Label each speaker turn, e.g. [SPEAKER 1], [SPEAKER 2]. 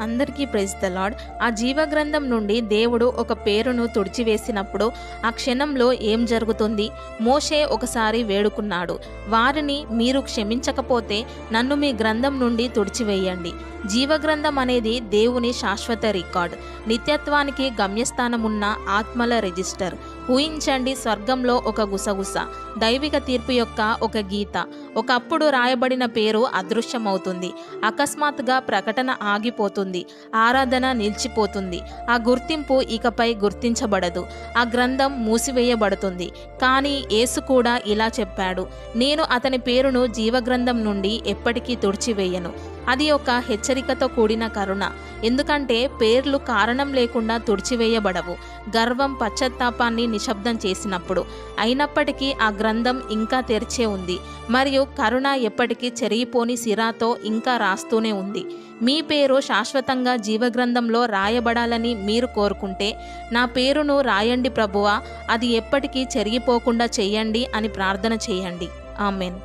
[SPEAKER 1] అందరికీ praise the lord. ఆ జీవగ్రంథం నుండి దేవుడు ఒక పేరును తుడిచివేసినప్పుడు ఆ క్షణంలో ఏం జరుగుతుంది? మోషే ఒకసారి వేడుకున్నాడు, వారిని మీరు క్షమించకపోతే నన్ను మీ గ్రంథం నుండి తుడిచివేయండి. జీవగ్రంథం అనేది దేవుని శాశ్వత రికార్డ్, నిత్యత్వానికి గమ్యస్థానమున్న ఆత్మల రిజిస్టర్. ఊహించండి, స్వర్గంలో ఒక గుసగుస, దైవిక తీర్పు యొక్క ఒక గీత. ఒకప్పుడు రాయబడిన పేరు అదృశ్యమవుతుంది. అకస్మాత్తుగా ప్రకటన ఆగిపోతుంది, ఆరాధన నిలిచిపోతుంది. ఆ గుర్తింపు ఇకపై గుర్తించబడదు, ఆ గ్రంథం మూసివేయబడుతుంది. కానీ యేసు కూడా ఇలా చెప్పాడు, నేను అతని పేరును జీవగ్రంథం నుండి ఎప్పటికీ తుడిచివేయను. అది ఒక హెచ్చరికతో కూడిన కరుణ. ఎందుకంటే పేర్లు కారణం లేకుండా తుడిచివేయబడవు, గర్వం పశ్చాత్తాపాన్ని నిశ్శబ్దం చేసినప్పుడు. అయినప్పటికీ ఆ గ్రంథం ఇంకా తెరిచే ఉంది, మరియు కరుణ ఎప్పటికీ చెరిగిపోని సిరాతో ఇంకా రాస్తూనే ఉంది. మీ పేరు శాశ్వతంగా జీవగ్రంథంలో రాయబడాలని మీరు కోరుకుంటే, నా పేరును రాయండి ప్రభువా, అది ఎప్పటికీ చెరిగిపోకుండా చెయ్యండి అని ప్రార్థన చేయండి. ఆమెన్.